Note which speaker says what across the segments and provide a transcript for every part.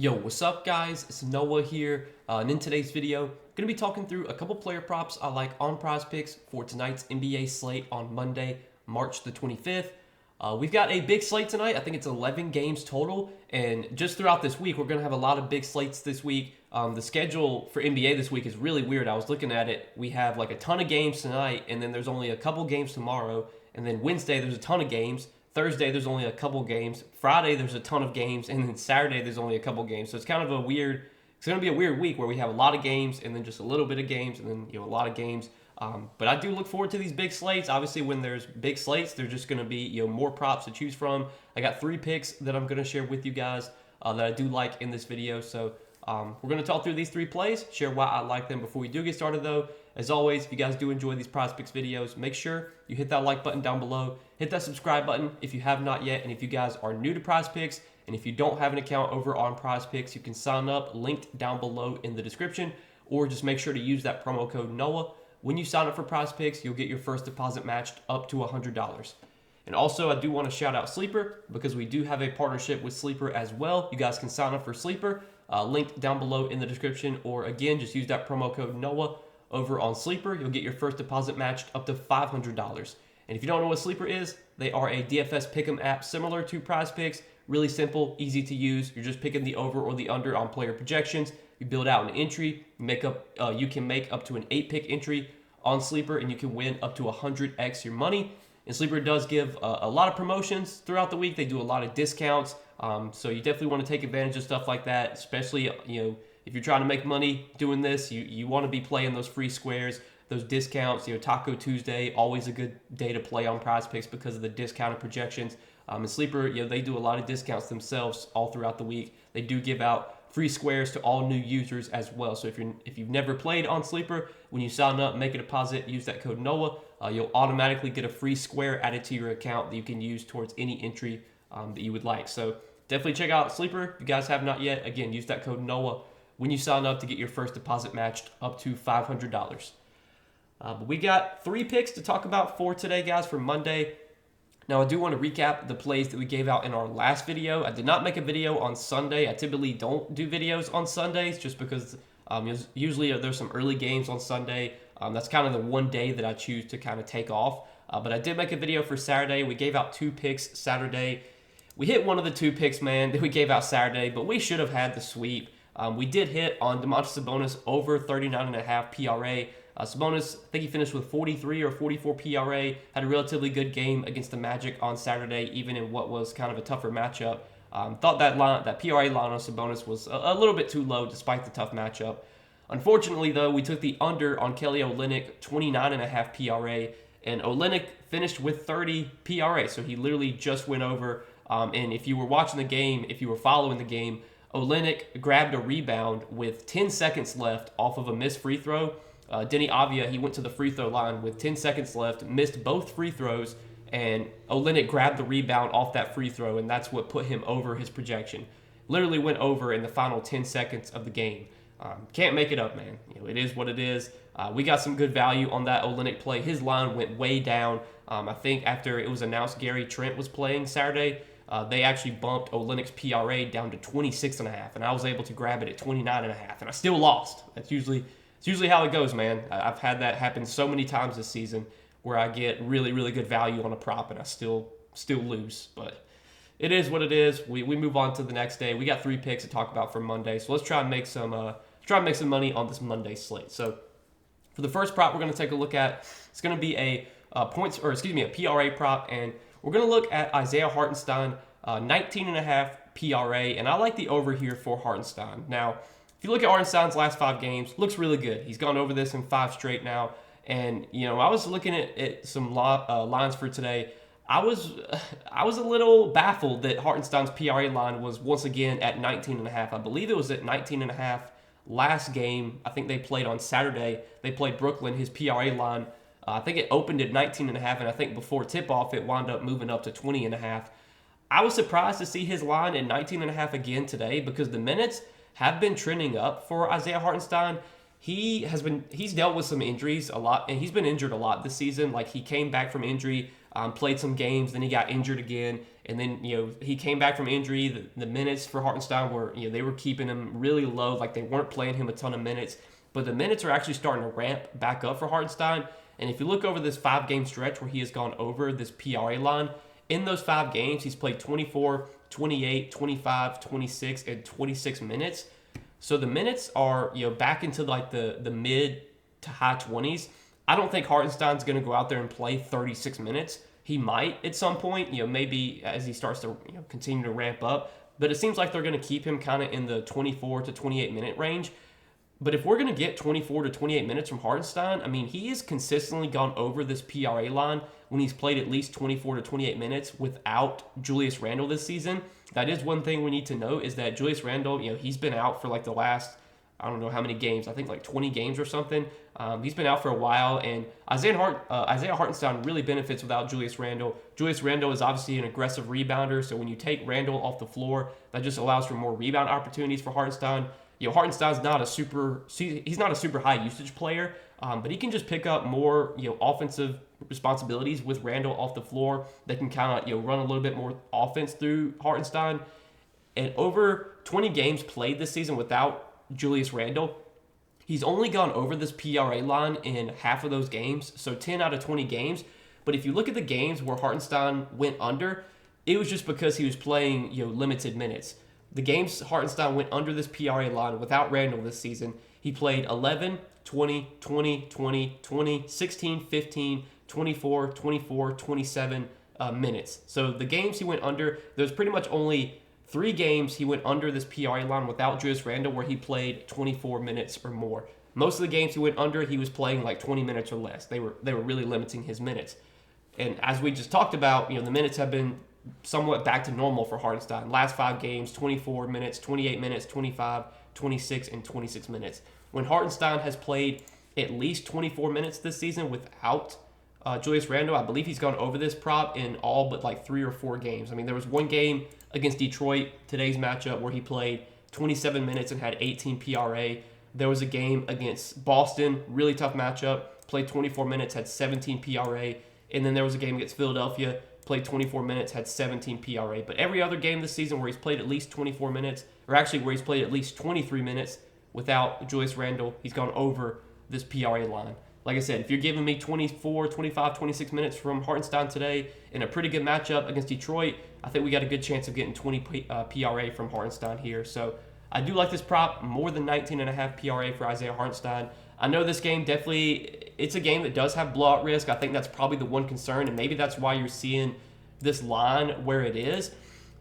Speaker 1: Yo, what's up guys? It's Noah here, and in today's video, I'm going to be talking through a couple player props I like on Prizepicks for tonight's NBA slate on Monday, March the 25th. We've got a big slate tonight. I think it's 11 games total, and just throughout this week, we're going to have a lot of big slates this week. The schedule for NBA this week is really weird. I was looking at it. We have like a ton of games tonight, and then there's only a couple games tomorrow, and then Wednesday there's a ton of games. Thursday, there's only a couple games. Friday, there's a ton of games. And then Saturday, there's only a couple games. So it's kind of it's going to be a weird week where we have a lot of games and then just a little bit of games and then, a lot of games. But I do look forward to these big slates. Obviously, when there's big slates, there's just going to be, more props to choose from. I got 3 picks that I'm going to share with you guys that I do like in this video. So we're going to talk through these 3 plays, share why I like them. Before we do get started, though, as always, if you guys do enjoy these Prizepicks videos, make sure you hit that like button down below. Hit that subscribe button if you have not yet. And if you guys are new to Prizepicks, and if you don't have an account over on Prizepicks, you can sign up, linked down below in the description. Or just make sure to use that promo code NOAH. When you sign up for Prizepicks, you'll get your first deposit matched up to $100. And also, I do want to shout out Sleeper, because we do have a partnership with Sleeper as well. You guys can sign up for Sleeper, linked down below in the description. Or again, just use that promo code NOAH over on Sleeper. You'll get your first deposit matched up to $500. And if you don't know what Sleeper is, they are a DFS pick'em app similar to Prizepicks. Really simple, easy to use. You're just picking the over or the under on player projections. You build out an entry. You can make up to an 8-pick entry on Sleeper, and you can win up to 100x your money. And Sleeper does give a lot of promotions throughout the week. They do a lot of discounts. So you definitely want to take advantage of stuff like that, especially, if you're trying to make money doing this, you want to be playing those free squares, those discounts. Taco Tuesday, always a good day to play on Prizepicks because of the discounted projections. And Sleeper, they do a lot of discounts themselves all throughout the week. They do give out free squares to all new users as well. So if you've never played on Sleeper, when you sign up, make a deposit, use that code NOAH, you'll automatically get a free square added to your account that you can use towards any entry that you would like. So definitely check out Sleeper. If you guys have not yet, again, use that code NOAH when you sign up to get your first deposit matched up to $500. But we got 3 picks to talk about for today, guys, for Monday. Now, I do want to recap the plays that we gave out in our last video. I did not make a video on Sunday. I typically don't do videos on Sundays just because usually there's some early games on Sunday. That's kind of the one day that I choose to kind of take off. But I did make a video for Saturday. We gave out 2 picks Saturday. We hit one of the 2 picks, man, that we gave out Saturday, but we should have had the sweep. We did hit on Domantas Sabonis over 39.5 PRA. Sabonis, I think he finished with 43 or 44 PRA, had a relatively good game against the Magic on Saturday, even in what was kind of a tougher matchup. Thought that PRA line on Sabonis was a little bit too low despite the tough matchup. Unfortunately, though, we took the under on Kelly Olynyk, 29.5 PRA, and Olynyk finished with 30 PRA, so he literally just went over. And if you were watching the game, if you were following the game, Olynyk grabbed a rebound with 10 seconds left off of a missed free throw. Denny Avia, he went to the free throw line with 10 seconds left, missed both free throws, and Olynyk grabbed the rebound off that free throw, and that's what put him over his projection. Literally went over in the final 10 seconds of the game. Can't make it up, man. It is what it is. We got some good value on that Olynyk play. His line went way down. I think after it was announced Gary Trent was playing Saturday, they actually bumped Olynyk's PRA down to 26.5, and I was able to grab it at 29.5, and I still lost. It's usually how it goes, man. I've had that happen so many times this season where I get really, really good value on a prop and I still lose. But it is what it is. We move on to the next day. We got 3 picks to talk about for Monday, so let's try and make some money on this Monday slate. So for the first prop we're going to take a look at, it's going to be a PRA prop, and we're going to look at Isaiah Hartenstein, 19.5 PRA, and I like the over here for Hartenstein. Now, if you look at Hartenstein's last 5 games, looks really good. He's gone over this in 5 straight now. And, I was looking at some lines for today. I was a little baffled that Hartenstein's PRA line was once again at 19.5. I believe it was at 19.5 last game. I think they played on Saturday. They played Brooklyn. His PRA line, I think it opened at 19.5, and I think before tip-off it wound up moving up to 20.5. I was surprised to see his line at 19.5 again today because the minutes have been trending up for Isaiah Hartenstein. He's dealt with some injuries a lot, and he's been injured a lot this season. Like, he came back from injury played some games, then he got injured again, and then he came back from injury. The minutes for Hartenstein were they were keeping him really low, like they weren't playing him a ton of minutes, but the minutes are actually starting to ramp back up for Hartenstein. And if you look over this 5-game stretch where he has gone over this PRA line, in those 5 games, he's played 24, 28, 25, 26, and 26 minutes. So the minutes are back into like the mid to high 20s. I don't think Hartenstein's going to go out there and play 36 minutes. He might at some point, maybe as he starts to continue to ramp up. But it seems like they're going to keep him kind of in the 24 to 28 minute range. But if we're going to get 24 to 28 minutes from Hartenstein, I mean, he has consistently gone over this PRA line when he's played at least 24 to 28 minutes without Julius Randle this season. That is one thing we need to know, is that Julius Randle, he's been out for like the last, I don't know how many games, I think like 20 games or something. He's been out for a while, and Isaiah Hartenstein really benefits without Julius Randle. Julius Randle is obviously an aggressive rebounder, so when you take Randle off the floor, that just allows for more rebound opportunities for Hartenstein. Hartenstein's he's not a super high usage player, but he can just pick up more, offensive responsibilities with Randle off the floor. They can kind of, run a little bit more offense through Hartenstein. And over 20 games played this season without Julius Randle, he's only gone over this PRA line in half of those games, so 10 out of 20 games. But if you look at the games where Hartenstein went under, it was just because he was playing, limited minutes. The games Hartenstein went under this PRA line without Randle this season, he played 11, 20, 20, 20, 20, 16, 15, 24, 24, 27 minutes. So the games he went under, there's pretty much only 3 games he went under this PRA line without Julius Randle where he played 24 minutes or more. Most of the games he went under, he was playing like 20 minutes or less. They were really limiting his minutes. And as we just talked about, the minutes have been somewhat back to normal for Hartenstein. Last 5 games, 24 minutes, 28 minutes, 25, 26, and 26 minutes. When Hartenstein has played at least 24 minutes this season without Julius Randle, I believe he's gone over this prop in all but like 3 or 4 games. I mean, there was one game against Detroit, today's matchup, where he played 27 minutes and had 18 PRA. There was a game against Boston, really tough matchup, played 24 minutes, had 17 PRA. And then there was a game against Philadelphia, played 24 minutes, had 17 PRA. But every other game this season where he's played at least 24 minutes, or actually where he's played at least 23 minutes without Julius Randle, he's gone over this PRA line. Like I said, if you're giving me 24, 25, 26 minutes from Hartenstein today in a pretty good matchup against Detroit, I think we got a good chance of getting 20 PRA from Hartenstein here. So I do like this prop, more than 19.5 PRA for Isaiah Hartenstein. I know this game definitely, it's a game that does have blowout risk. I think that's probably the one concern, and maybe that's why you're seeing this line where it is.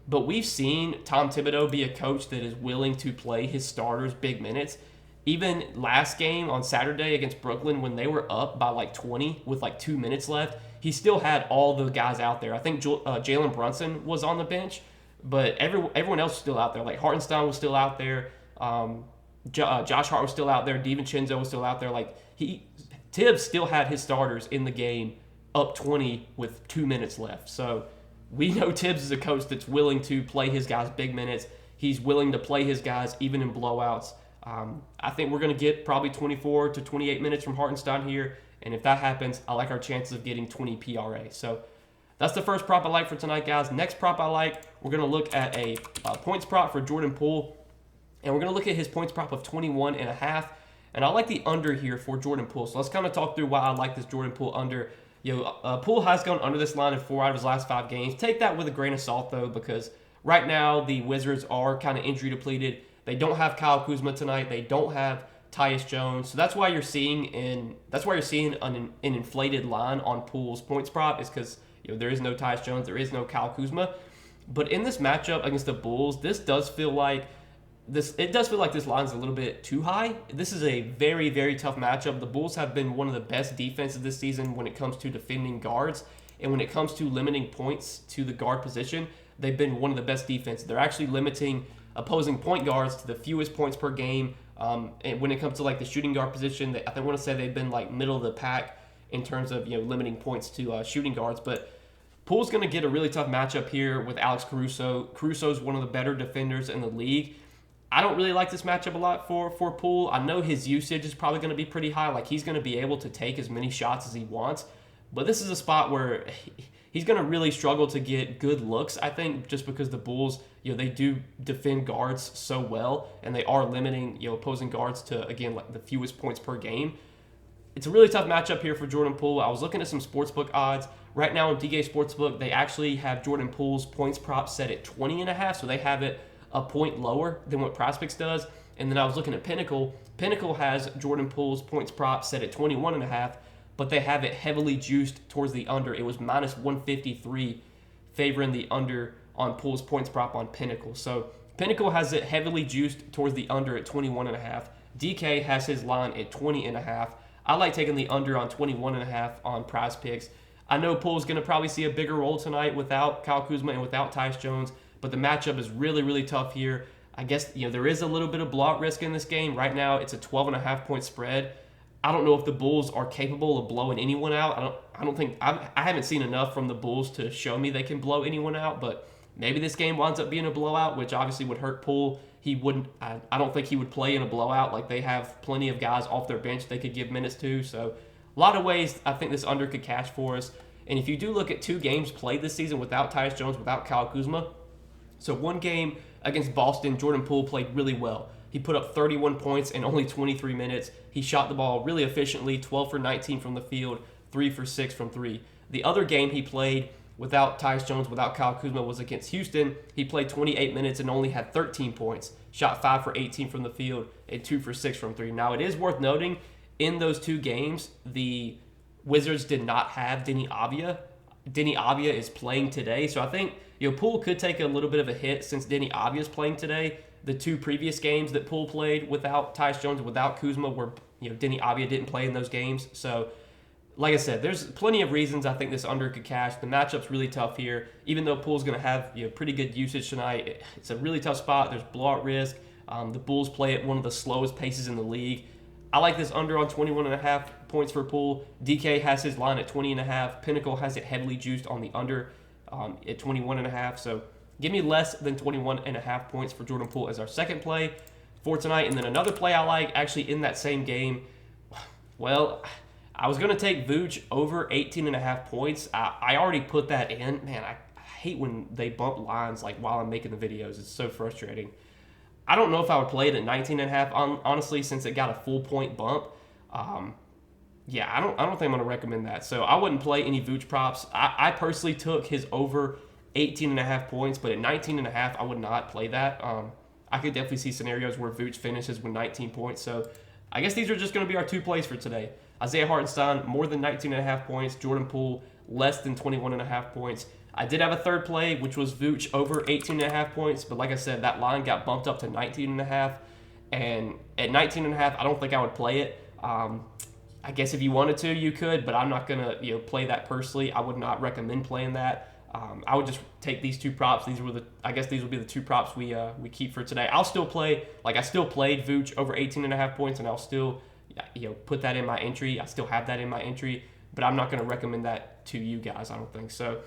Speaker 1: But we've seen Tom Thibodeau be a coach that is willing to play his starters big minutes. Even last game on Saturday against Brooklyn, when they were up by like 20 with like 2 minutes left, he still had all the guys out there. I think Jalen Brunson was on the bench, but everyone else was still out there. Like Hartenstein was still out there. Josh Hart was still out there. DiVincenzo was still out there. Like Tibbs still had his starters in the game up 20 with 2 minutes left. So we know Tibbs is a coach that's willing to play his guys big minutes. He's willing to play his guys even in blowouts. I think we're going to get probably 24 to 28 minutes from Hartenstein here. And if that happens, I like our chances of getting 20 PRA. So that's the first prop I like for tonight, guys. Next prop I like, we're going to look at a points prop for Jordan Poole. And we're going to look at his points prop of 21.5. And I like the under here for Jordan Poole. So let's kind of talk through why I like this Jordan Poole under. Poole has gone under this line in 4 out of his last 5 games. Take that with a grain of salt, though, because right now the Wizards are kind of injury depleted. They don't have Kyle Kuzma tonight. They don't have Tyus Jones. So that's why you're seeing an inflated line on Poole's points prop, is because there is no Tyus Jones, there is no Kyle Kuzma. But in this matchup against the Bulls, it does feel like this line's a little bit too high. This is a very, very tough matchup. The Bulls have been one of the best defenses this season when it comes to defending guards. And when it comes to limiting points to the guard position, they've been one of the best defenses. They're actually limiting opposing point guards to the fewest points per game. And when it comes to like the shooting guard position, I want to say they've been like middle of the pack in terms of limiting points to shooting guards. But Poole's going to get a really tough matchup here with Alex Caruso. Caruso's one of the better defenders in the league. I don't really like this matchup a lot for Poole. I know his usage is probably going to be pretty high. Like, he's going to be able to take as many shots as he wants. But this is a spot where he's going to really struggle to get good looks, I think, just because the Bulls, they do defend guards so well, and they are limiting, opposing guards to, again, like the fewest points per game. It's a really tough matchup here for Jordan Poole. I was looking at some sportsbook odds. Right now on DK Sportsbook, they actually have Jordan Poole's points prop set at 20.5, so they have it a point lower than what Prizepicks does. And then I was looking at Pinnacle. Pinnacle has Jordan Poole's points prop set at 21.5, but they have it heavily juiced towards the under. It was minus 153 favoring the under on Poole's points prop on Pinnacle. So Pinnacle has it heavily juiced towards the under at 21.5. DK has his line at 20.5. I like taking the under on 21.5 on Prizepicks. I know Poole's going to probably see a bigger role tonight without Kyle Kuzma and without Tyus Jones, but the matchup is really, really tough here. I guess there is a little bit of blowout risk in this game. Right now, it's a 12.5 point spread. I don't know if the Bulls are capable of blowing anyone out. I haven't seen enough from the Bulls to show me they can blow anyone out, but maybe this game winds up being a blowout, which obviously would hurt Poole. I don't think he would play in a blowout. Like, they have plenty of guys off their bench they could give minutes to. So a lot of ways I think this under could cash for us. And if you do look at 2 games played this season without Tyus Jones, without Kyle Kuzma, so one game against Boston, Jordan Poole played really well. He put up 31 points in only 23 minutes. He shot the ball really efficiently, 12 for 19 from the field, 3 for 6 from 3. The other game he played without Tyus Jones, without Kyle Kuzma, was against Houston. He played 28 minutes and only had 13 points, shot 5 for 18 from the field, and 2 for 6 from 3. Now, it is worth noting, in those 2 games, the Wizards did not have Denny Avdia. Denny Avdia is playing today, so I think Poole could take a little bit of a hit since Denny Avdia is playing today. The 2 previous games that Poole played without Tyus Jones, without Kuzma, were Denny Avdia didn't play in those games. So, like I said, there's plenty of reasons I think this under could cash. The matchup's really tough here. Even though Poole's going to have pretty good usage tonight, it's a really tough spot. There's blowout risk. The Bulls play at one of the slowest paces in the league. I like this under on 21.5 points for Poole. DK has his line at 20.5. Pinnacle has it heavily juiced on the under at 21.5. So give me less than 21.5 points for Jordan Poole as our second play for tonight. And then another play I like, actually in that same game, well, I was going to take Vooch over 18.5 points. I already put that in. Man, I hate when they bump lines like while I'm making the videos. It's so frustrating. I don't know if I would play it at 19.5, honestly, since it got a full point bump. Yeah, I don't think I'm going to recommend that. So I wouldn't play any Vooch props. I personally took his over 18.5 points, but at 19.5, I would not play that. I could definitely see scenarios where Vooch finishes with 19 points. So I guess these are just going to be our 2 plays for today. Isaiah Hartenstein, more than 19.5 points. Jordan Poole, less than 21.5 points. I did have a third play, which was Vooch over 18.5 points, but like I said, that line got bumped up to 19.5, and at 19.5, I don't think I would play it. I guess if you wanted to, you could, but I'm not gonna play that personally. I would not recommend playing that. I would just take these 2 props. I guess these will be the 2 props we keep for today. I'll still play, I still played Vooch over 18.5 points, and I'll still put that in my entry. I still have that in my entry, but I'm not gonna recommend that to you guys. I don't think so.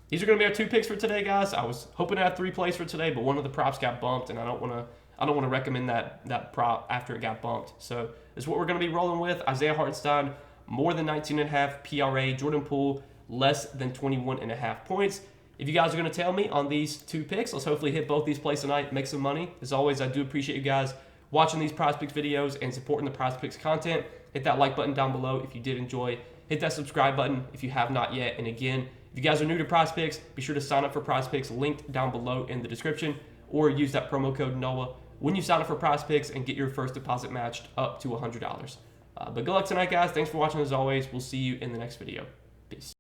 Speaker 1: These are going to be our 2 picks for today, guys. I was hoping to have 3 plays for today, but one of the props got bumped, and I don't want to recommend that prop after it got bumped. So this is what we're going to be rolling with. Isaiah Hartenstein, more than 19.5 PRA. Jordan Poole, less than 21.5 points. If you guys are going to tell me on these 2 picks, let's hopefully hit both these plays tonight, make some money. As always, I do appreciate you guys watching these Prizepicks videos and supporting the Prizepicks content. Hit that like button down below if you did enjoy. Hit that subscribe button if you have not yet. And again, if you guys are new to Prizepicks, be sure to sign up for Prizepicks, linked down below in the description, or use that promo code NOAH when you sign up for Prizepicks and get your first deposit matched up to $100. But good luck tonight, guys. Thanks for watching as always. We'll see you in the next video. Peace.